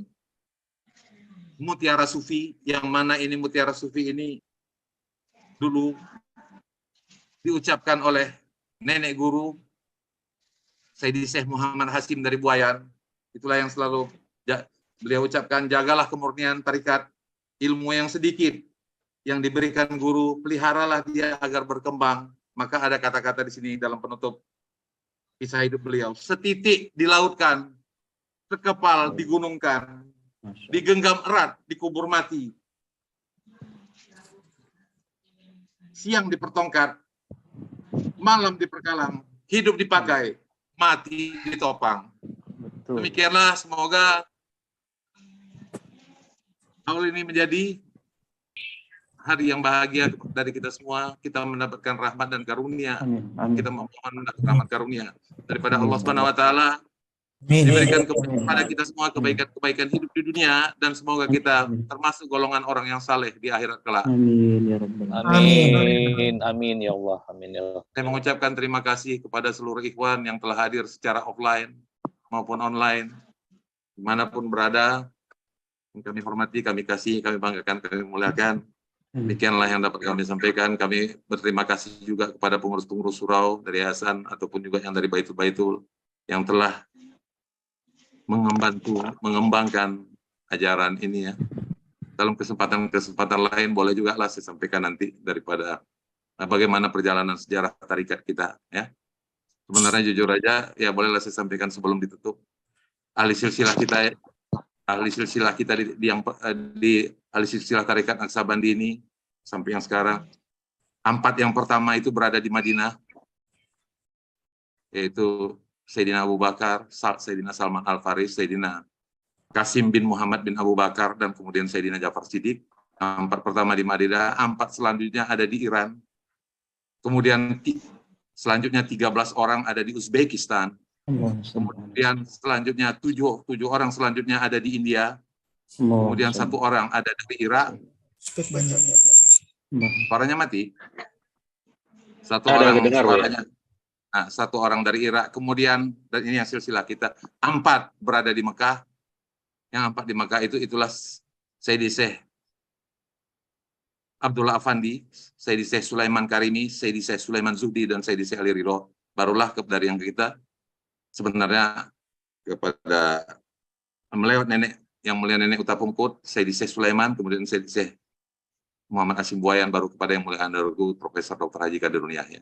mutiara sufi, yang mana ini mutiara sufi ini dulu diucapkan oleh nenek guru Sayyidi Syekh Muhammad Hasim dari Buayan. Itulah yang selalu beliau ucapkan, jagalah kemurnian tarikat, ilmu yang sedikit yang diberikan guru, peliharalah dia agar berkembang. Maka ada kata-kata di sini dalam penutup kisah hidup beliau, setitik dilautkan, sekepal digunungkan, digenggam erat, dikubur mati, siang dipertongkat, malam diperkalang, hidup dipakai, mati ditopang. Demikianlah, semoga tahun ini menjadi hari yang bahagia dari kita semua. Kita mendapatkan rahmat dan karunia. Kita memohon rahmat karunia daripada Allah Subhanahu wa taala, diberikan kepada kita semua kebaikan-kebaikan hidup di dunia, dan semoga kita termasuk golongan orang yang saleh di akhirat kelak. Amin ya Rabbal Amin, amin ya Allah, amin ya Allah. Saya mengucapkan terima kasih kepada seluruh ikhwan yang telah hadir secara offline maupun online, dimanapun berada. Kami hormati, kami kasih, kami banggakan, kami muliakan. Demikianlah yang dapat kami sampaikan. Kami berterima kasih juga kepada pengurus-pengurus surau dari yayasan ataupun juga yang dari Baitul yang telah membantu mengembangkan ajaran ini ya. Dalam kesempatan lain boleh juga lah saya sampaikan nanti daripada bagaimana perjalanan sejarah tarikat kita ya. Sebenarnya jujur aja ya, bolehlah saya sampaikan sebelum ditutup. Ahli silsilah kita di ahli silsilah Tarekat Naqsabandi ini sampai yang sekarang, 4 yang pertama itu berada di Madinah, yaitu Sayyidina Abu Bakar, Sayyidina Salman Al-Faris, Sayyidina Qasim bin Muhammad bin Abu Bakar, dan kemudian Sayyidina Ja'far Siddiq. 4 pertama di Madinah, 4 selanjutnya ada di Iran. Kemudian selanjutnya 13 orang ada di Uzbekistan. Kemudian selanjutnya 7 orang selanjutnya ada di India. Kemudian 1 orang ada dari Irak. Suaranya mati. 1 orang suaranya. Nah, 1 orang dari Irak. Kemudian, dan ini hasil silsilah kita, 4 berada di Mekah. Yang 4 di Mekah itulah Sayyidi Syekh Abdullah Afandi, Sayyidi Syekh Sulaiman Karimi, Sayyidi Syekh Sulaiman Zuhdi, dan Sayyidi Syekh Ali Ridho. Barulah dari yang kita sebenarnya kepada melewat nenek yang mulia nenek Utapungkut, Sayyidi Syekh Sulaiman, kemudian Sayyidi Syekh Muhammad Hasim Buayan, baru kepada yang mulia Ayahanda Guru Profesor Dr. Haji Kadirudin Yahya.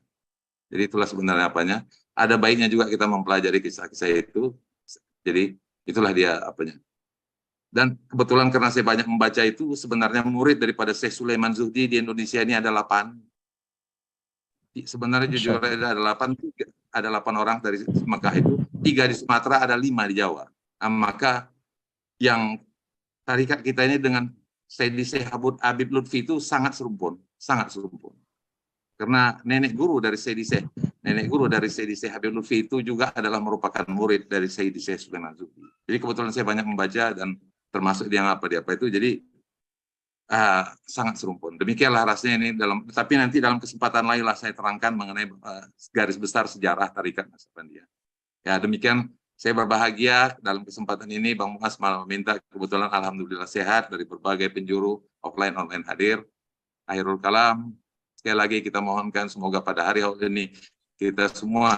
Jadi itulah sebenarnya apanya. Ada baiknya juga kita mempelajari kisah-kisah itu. Jadi itulah dia apanya. Dan kebetulan karena saya banyak membaca itu, sebenarnya murid daripada Syekh Sulaiman Zuhdi di Indonesia ini ada 8. Sebenarnya jujur ada 8 orang dari Mekah itu, 3 di Sumatera, ada 5 di Jawa. Maka yang tarikat kita ini dengan Sayyidi Syekh Habib Lutfi itu sangat serumpun. Karena nenek guru dari Sayyidi Syekh Habib Lutfi itu juga adalah merupakan murid dari Sayyidi Syekh Sulaiman Zuhdi. Jadi kebetulan saya banyak membaca dan termasuk dia apa itu, jadi sangat serumpun. Demikianlah rasanya ini tapi nanti dalam kesempatan lain lah saya terangkan mengenai garis besar sejarah Tarekat Naqsabandiyah. Ya, demikian saya berbahagia dalam kesempatan ini Bang Muas malah meminta, kebetulan alhamdulillah sehat dari berbagai penjuru offline online hadir. Akhirul kalam, sekali lagi kita mohonkan semoga pada hari ini kita semua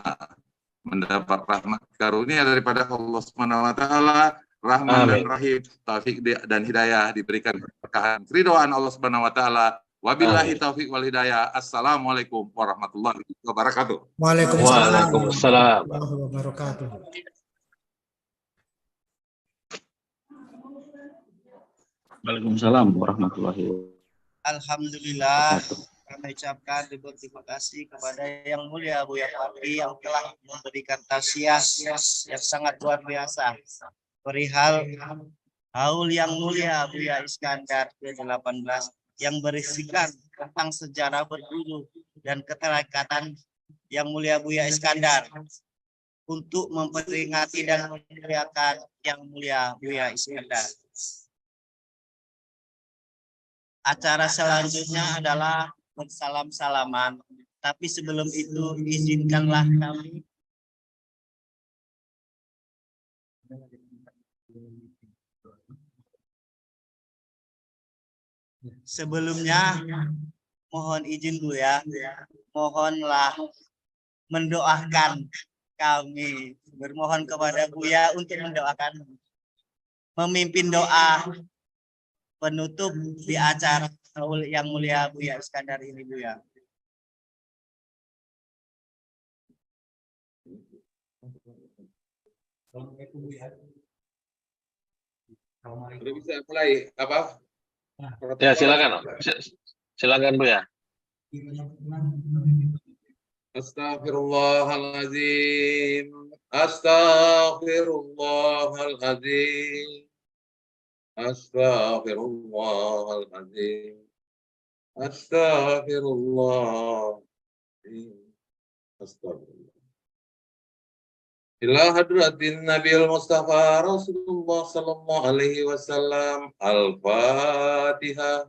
mendapat rahmat karunia daripada Allah Subhanahu wa taala, Rahman dan Rahim, taufik dan hidayah, diberikan keberkahan, ridhoan Allah Subhanahu wa taala, Wabillahi taufiq wal hidayah. Assalamualaikum warahmatullahi wabarakatuh. Waalaikumsalam Waalaikumsalam. warahmatullahi wabarakatuh. Waalaikumsalam warahmatullahi Alhamdulillah, wabarakatuh. kami ucapkan terima kasih kepada Yang Mulia Buya Fatri yang telah memberikan tausiah yang sangat luar biasa perihal haul Yang Mulia Buya Iskandar ke-18 yang berisikan tentang sejarah berdulu dan keterikatan Yang Mulia Buya Iskandar untuk memperingati dan memuliakan Yang Mulia Buya Iskandar. Acara selanjutnya adalah bersalam-salaman. Tapi sebelum itu izinkanlah kami sebelumnya mohon izin dulu ya. Mohonlah mendoakan kami. Bermohon kepada Buya untuk mendoakan, memimpin doa penutup di acara Yang Mulia Buya Iskandar ini, Buya. Sudah bisa mulai apa? Ya, silakan. Silakan, Buya. Astaghfirullahaladzim. Astaghfirullahaladzim. Astaghfirullahaladzim. Astaghfirullahaladzim. Astaghfirullah. Ila hadratin Nabiul Mustafa Rasulullah sallallahu alaihi wasallam. Al-Fatihah.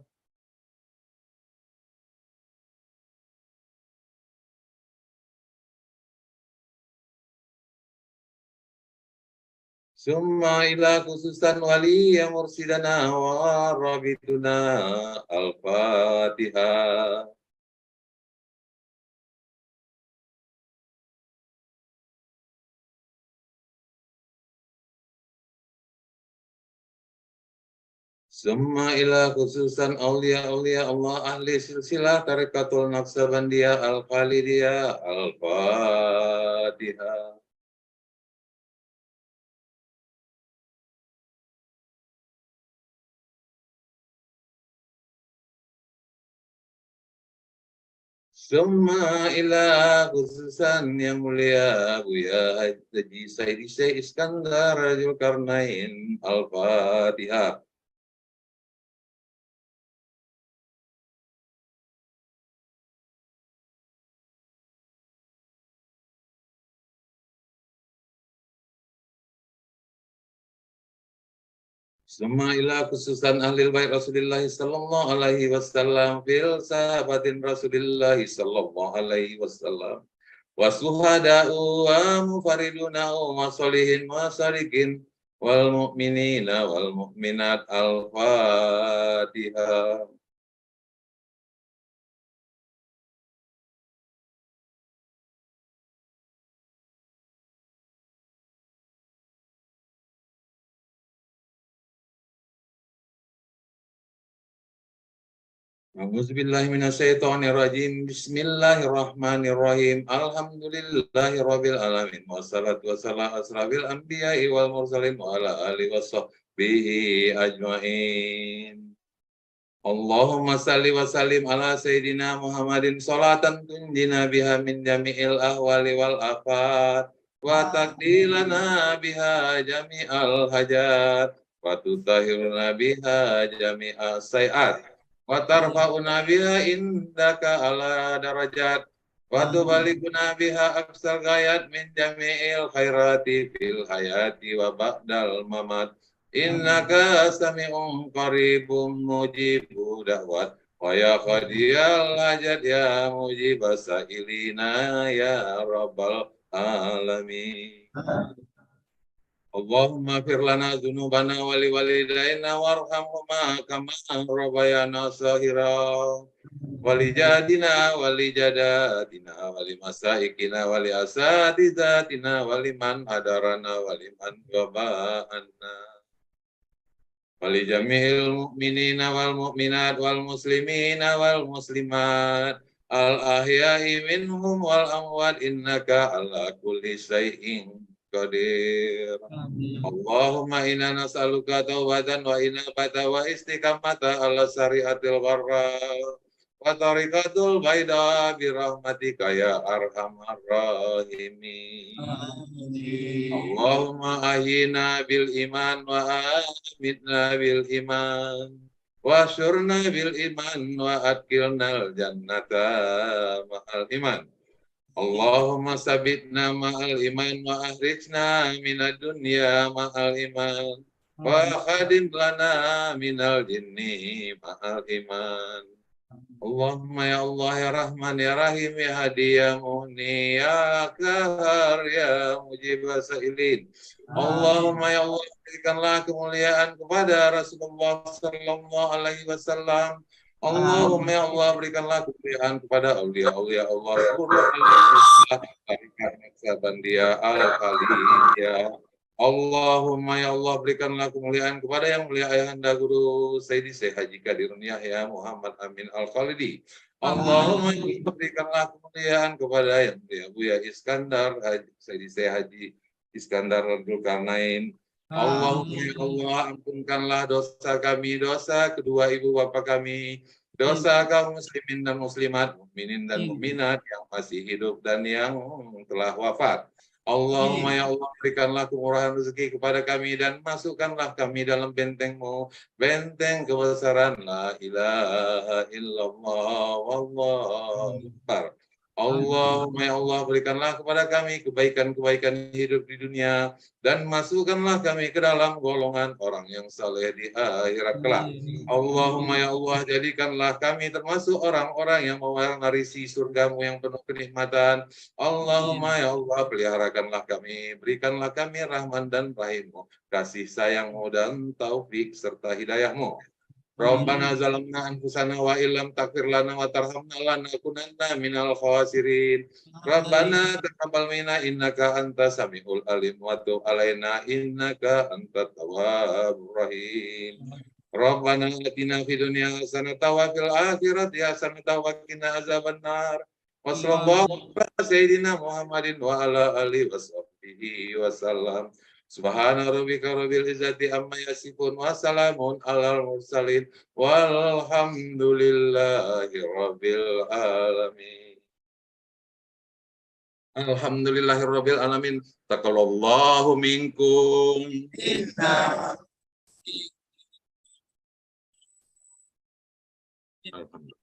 Summa ila khususan wali yang mursidana wa rabituna. Al-Fatihah. Summa ila khususan awliya Allah ahli silsilah tarikatul Naqsabandiyah Al-Khalidiyah. Al-Fatihah. Summa ila khususan Yang Mulia Buya Haji Sayyidi Syekh Iskandar Zulkarnain. Al-Fatihah. Summa ila khususan ahlil bait Rasulullah sallallahu alaihi wasallam fil sahabatin Rasulullah sallallahu alaihi wasallam wa suhada'u wa mufariduna wa sholihin wa salikin wal mu'minina wal mu'minat. Al-Fatihah. A'udzubillahi minasyaitonirrajim. Bismillahirrahmanirrahim. Alhamdulillahirabbil alamin. Wassalatu wassalamu asrafil anbiya'i wal mursalin wa ala alihi washabbihi ajmain. Allahumma salli wa sallim ala sayyidina Muhammadin sholatan tunjina biha min jami'il ahwali wal afat wa taqdilana biha jami'al hajat wa tutahhiruna biha jami'as sayiat wa tarfa'una biha indaka ala darajat wa tubaliguna biha aqsal ghayat min jami'il khairati fil hayati wa ba'dal mamat. Innaka sami'un qaribun mujibu da'wat wa ya qadiyal hajat ya mujibas sa'ilina ya rabbal alamin. Allahumma fir lana dzunubana wa li walidayna warhamhuma kama rabbayana shaghira wa li jadina wa li jadatina wa li masaikina wa li asatizatina wa liman hadarana wa liman ghaba'anna. Walijamil mu'minina wal mu'minat wal muslimina wal muslimat al-ahya'i minhum wal amwat innaka ala kulli syai'in qadir. Allahumma inna nas'aluka taubatan wa inabata wa istiqamata ala syariatil gharra wa tariqatul baida birahmatika ya arhamar rahimin. Allahumma ahyina bil iman wa amitna bil iman wa syurna bil iman wa adkilnal jannata ma'al iman. Allahumma sabitna ma'al iman wa ahrijna minad dunya ma'al iman wa khadim lana minal jinni ma'al iman. Allahumma ya Allah ya Rahman ya Rahim ya Hadi ya Muhni ya Kahar ya Mujib Sailin. Allahumma ya Allah berikanlah kemuliaan kepada Rasulullah sallallahu alaihi wasallam. Allahumma ya Allah berikanlah kemuliaan kepada aulia-aulia Allah. Dia al-Aliyah. Allahumma ya Allah berikanlah kemuliaan kepada yang mulia Ayahanda Guru Sayyidi Syekh Haji Qadirun Yahya Muhammad Amin Al-Khalidi. Allahumma ya Allah berikanlah kemuliaan kepada yang mulia Buya Iskandar Sayyidi Syekh Haji Iskandar Dzulkarnain. Allahumma ya Allah ampunkanlah dosa kami, dosa kedua ibu bapa kami, dosa kaum muslimin dan muslimat, mukminin dan mukminat yang masih hidup dan yang telah wafat. Allahumma ya Allah berikanlah kemurahan rezeki kepada kami dan masukkanlah kami dalam benteng-Mu, benteng kebesaran la ilaha illallah wallahu akbar. Allahumma ya Allah berikanlah kepada kami kebaikan-kebaikan hidup di dunia dan masukkanlah kami ke dalam golongan orang yang saleh di akhirat kelak. Allahumma ya Allah jadikanlah kami termasuk orang-orang yang mewarisi surga-Mu yang penuh kenikmatan. Allahumma ya Allah peliharakanlah kami, berikanlah kami rahman dan rahim-Mu, kasih sayang-Mu dan taufik serta hidayah-Mu. Rabbana zalamna anfusana wa illam taghfir lana wa tarhamna lanakunanna minal khasirin. Rabbana taqabbal minna innaka antas samiul alim wa tub alaina innaka antat tawwabur rahim. Rabbana atina fid dunya hasanatan wa fil akhirati hasanatan wa qina azabannar. Wa sallallahu ala sayyidina Muhammadin wa ala alihi washabbihi wasallam. Subhana rabbika rabbil izzati amma yasifun wa salamun alal mursalin walhamdulillahi rabbil alamin. Alhamdulillahi rabbil alamin. Taqabbalallahu minkum. Alhamdulillah.